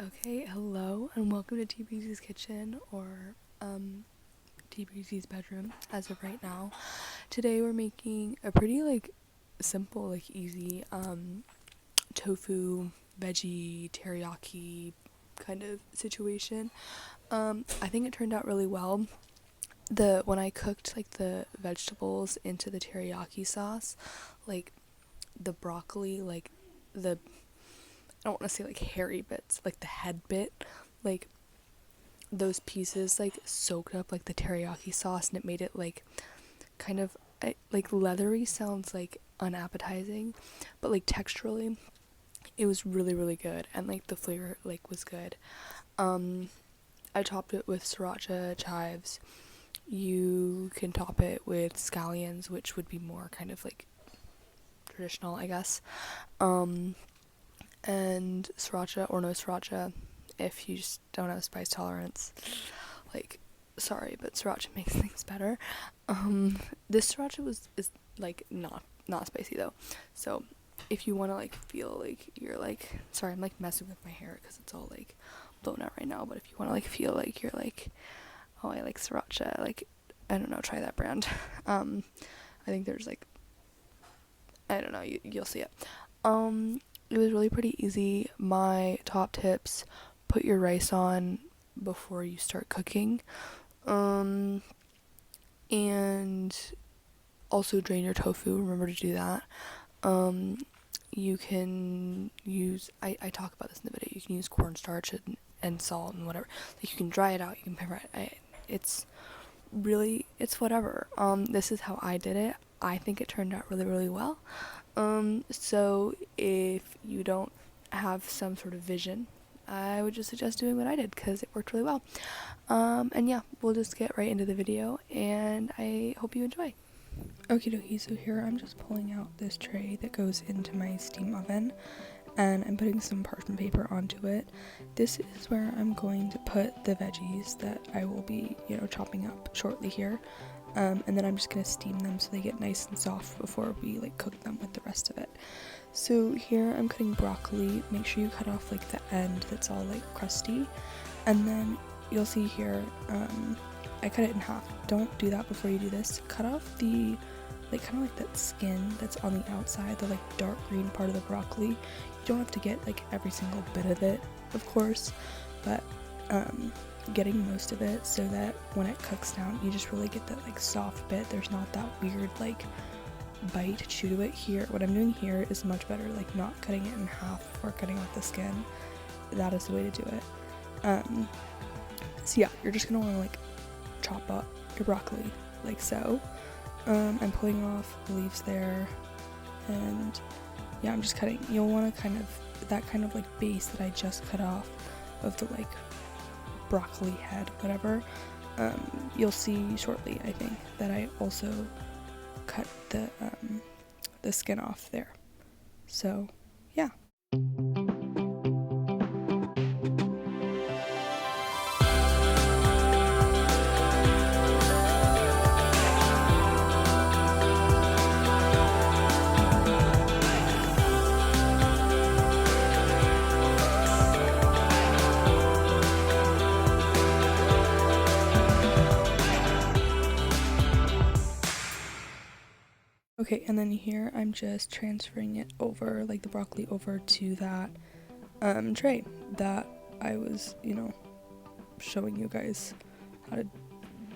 Okay, hello and welcome to t-breezy's kitchen, or t-breezy's bedroom as of right now. Today we're making a pretty simple, easy tofu veggie teriyaki kind of situation. I think it turned out really well. When I cooked the vegetables into the teriyaki sauce, like the broccoli, the I don't want to say hairy bits, the head bit, like those pieces soaked up the teriyaki sauce, and it made it kind of leathery. Sounds unappetizing, but texturally it was really good, and the flavor was good. I topped it with sriracha chives. You can top it with scallions, which would be more kind of traditional, I guess. And sriracha or no sriracha if you just don't have a spice tolerance. Sorry, but sriracha makes things better. This sriracha is not spicy though. So if you want to feel you're sorry, I'm messing with my hair because it's all blown out right now. But if you want to feel you're oh, I like sriracha, I don't know, try that brand. I think there's I don't know, you'll see it. It was really pretty easy. My top tips: put your rice on before you start cooking, and also drain your tofu. Remember to do that. You can use, I talk about this in the video, you can use cornstarch and salt and whatever. You can dry it out, you can pepper it. It's whatever. This is how I did it. I think it turned out really well. So if you don't have some sort of vision, I would just suggest doing what I did because it worked really well. And yeah, we'll just get right into the video, and I hope you enjoy. Okie dokie, so here I'm just pulling out this tray that goes into my steam oven, and I'm putting some parchment paper onto it. This is where I'm going to put the veggies that I will be, chopping up shortly here. And then I'm just going to steam them so they get nice and soft before we cook them with the rest of it. So here I'm cutting broccoli. Make sure you cut off the end that's all crusty, and then you'll see here I cut it in half. Don't do that before you do this. Cut off the kind of that skin that's on the outside, the dark green part of the broccoli. You don't have to get every single bit of it, of course, but getting most of it so that when it cooks down you just really get that soft bit. There's not that weird bite chew to it. Here, what I'm doing here is much better, not cutting it in half or cutting off the skin. That is the way to do it. So yeah, you're just gonna want to chop up your broccoli like so. I'm pulling off the leaves there, and yeah, I'm just cutting. You'll want to kind of base that I just cut off of the broccoli head, whatever. You'll see shortly, I think, that I also cut the skin off there. So yeah. Okay, and then here I'm just transferring it over, the broccoli over to that tray that I was, showing you guys how to,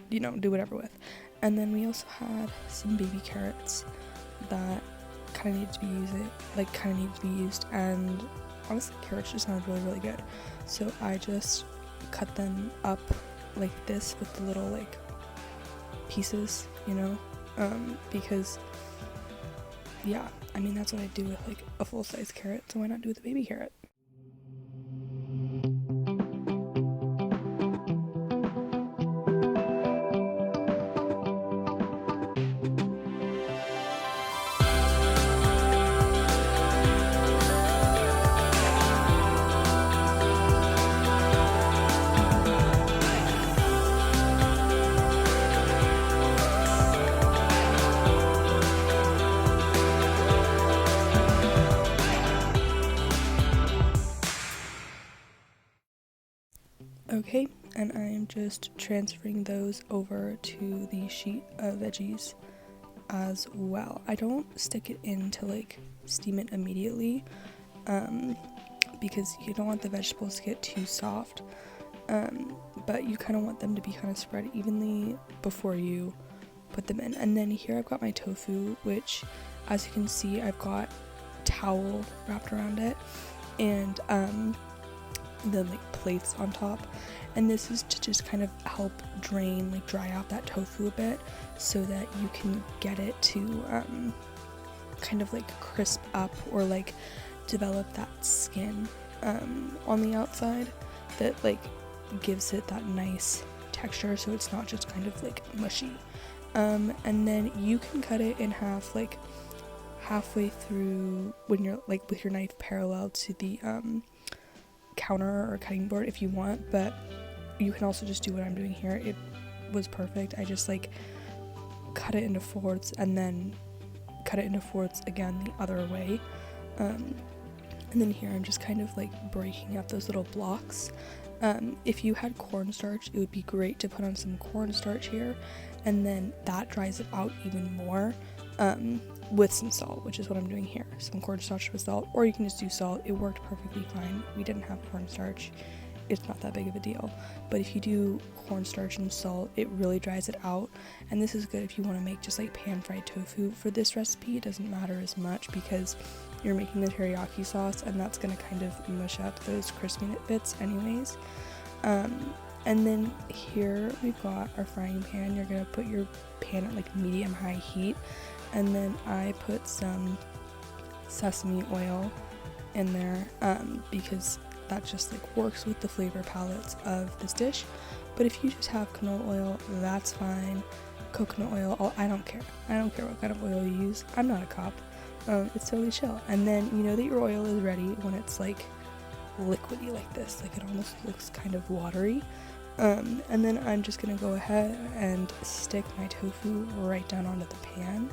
do whatever with. And then we also had some baby carrots that kind of needed to be used, and honestly, carrots just sounded really good. So I just cut them up like this with the little pieces, because yeah, I mean, that's what I do with a full-size carrot, so why not do with a baby carrot? Okay, and I am just transferring those over to the sheet of veggies as well. I don't stick it in to like steam it immediately, because you don't want the vegetables to get too soft, but you kind of want them to be kind of spread evenly before you put them in. And then here I've got my tofu, which as you can see I've got towel wrapped around it, and then like plates on top, and this is to just kind of help dry out that tofu a bit so that you can get it to kind of like crisp up or like develop that skin on the outside that like gives it that nice texture, so it's not just kind of like mushy. And then you can cut it in half, like halfway through when you're like with your knife parallel to the counter or cutting board if you want, but you can also just do what I'm doing here. It was perfect. I just like cut it into fourths and then cut it into fourths again the other way, and then here I'm just kind of like breaking up those little blocks. If you had cornstarch, it would be great to put on some cornstarch here, and then that dries it out even more, with some salt, which is what I'm doing here. Some cornstarch with salt, or you can just do salt. It worked perfectly fine. We didn't have cornstarch. It's not that big of a deal. But if you do cornstarch and salt, it really dries it out. And this is good if you want to make just like pan-fried tofu. For this recipe, it doesn't matter as much because you're making the teriyaki sauce, and that's going to kind of mush up those crispy bits anyways. And then here we've got our frying pan. You're going to put your pan at like medium-high heat, and then I put some sesame oil in there because that just like works with the flavor palettes of this dish. But if you just have canola oil, that's fine. Coconut oil, I don't care what kind of oil you use. I'm not a cop. It's totally chill. And then you know that your oil is ready when it's like liquidy like this, like it almost looks kind of watery. And then I'm just gonna go ahead and stick my tofu right down onto the pan,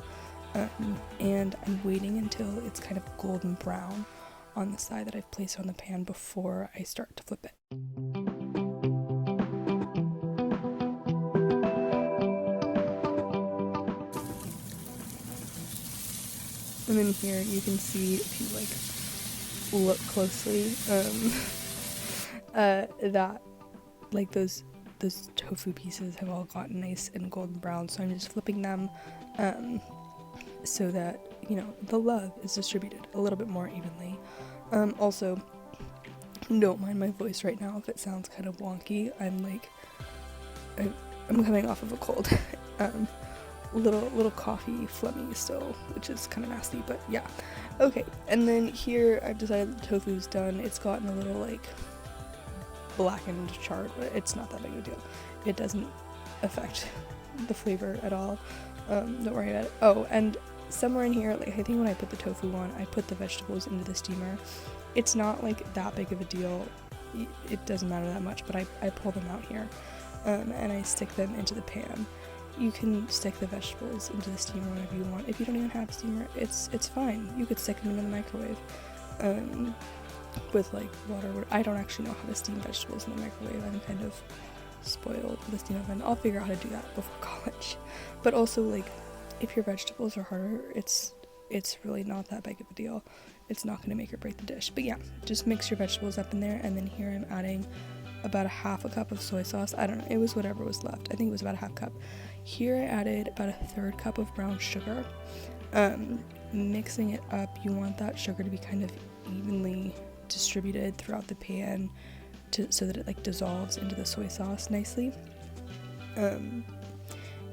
and I'm waiting until it's kind of golden brown on the side that I've placed on the pan before I start to flip it. And then here you can see, if you like look closely, that like those tofu pieces have all gotten nice and golden brown, so I'm just flipping them so that, you know, the love is distributed a little bit more evenly. Also, don't mind my voice right now if it sounds kind of wonky. I'm coming off of a cold. Little coffee phlegmy still, which is kind of nasty, but yeah. Okay, and then here I've decided the tofu's done. It's gotten a little like blackened charred, but it's not that big of a deal. It doesn't affect the flavor at all. Don't worry about it. Oh, and somewhere in here, like I think when I put the tofu on, I put the vegetables into the steamer. It's not like that big of a deal. It doesn't matter that much, but I pull them out here, and I stick them into the pan. You can stick the vegetables into the steamer whenever you want. If you don't even have a steamer, it's fine. You could stick them into the microwave with like water. I don't actually know how to steam vegetables in the microwave. I'm kind of spoiled with the steam oven. I'll figure out how to do that before college. But also, like, if your vegetables are harder, it's really not that big of a deal. It's not going to make or break the dish. But yeah, just mix your vegetables up in there, and then here I'm adding about a half a cup of soy sauce. I don't know, it was whatever was left. I think it was about a half cup. Here I added about a third cup of brown sugar. Mixing it up, you want that sugar to be kind of evenly distributed throughout the pan so that it like dissolves into the soy sauce nicely. And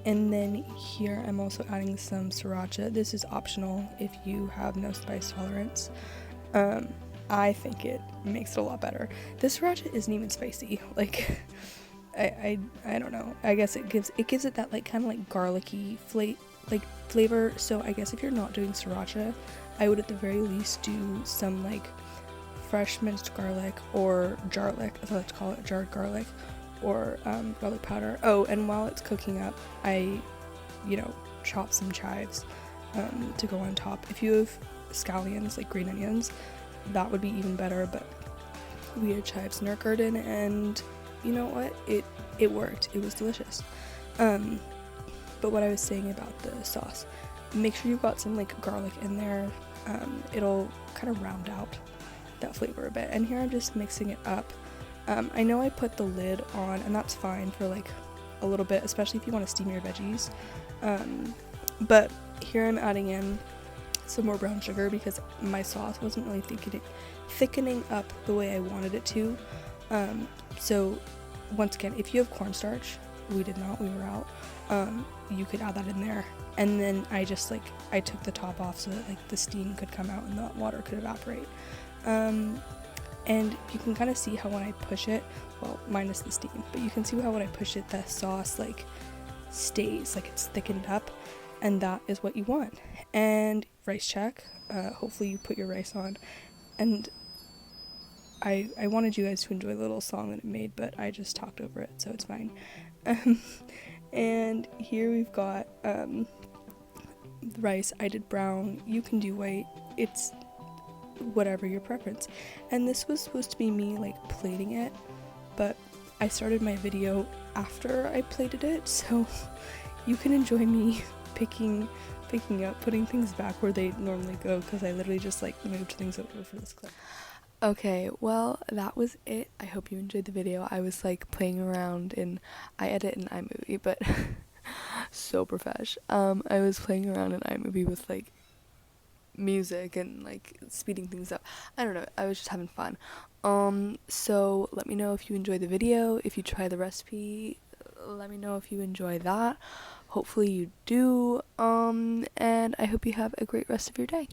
then here I'm also adding some sriracha. This is optional if you have no spice tolerance. I think it makes it a lot better. This sriracha isn't even spicy. Like, I don't know. I guess it gives it that like kind of like garlicky flavor. So I guess if you're not doing sriracha, I would at the very least do some like fresh minced garlic or jarlic, as I like to call it, jarred garlic, or garlic powder. Oh, and while it's cooking up, I, chop some chives to go on top. If you have scallions, like green onions, that would be even better, but we had chives in our garden, and you know what, it worked. It was delicious. But what I was saying about the sauce, make sure you've got some like garlic in there. It'll kind of round out that flavor a bit. And here I'm just mixing it up. I know I put the lid on, and that's fine for like a little bit, especially if you want to steam your veggies. But here I'm adding in some more brown sugar because my sauce wasn't really thickening up the way I wanted it to. So once again, if you have cornstarch, we did not, we were out, you could add that in there. And then I took the top off so that like the steam could come out and the water could evaporate. And you can kind of see how when I push it, well, minus the steam, but you can see how when I push it, the sauce like stays, like it's thickened up, and that is what you want. And rice check, hopefully you put your rice on. And I wanted you guys to enjoy the little song that it made, but I just talked over it, so it's fine. And here we've got the rice. I did brown, you can do white, it's whatever your preference. And this was supposed to be me like plating it, but I started my video after I plated it, so you can enjoy me picking up, putting things back where they normally go, because I literally just like moved things over for this clip. Okay, well, that was it. I hope you enjoyed the video. I was like playing around I edit in iMovie, but so profesh. I was playing around in iMovie with like music and like speeding things up. I don't know, I was just having fun. So let me know if you enjoy the video. If you try the recipe, let me know if you enjoy that. Hopefully you do. And I hope you have a great rest of your day.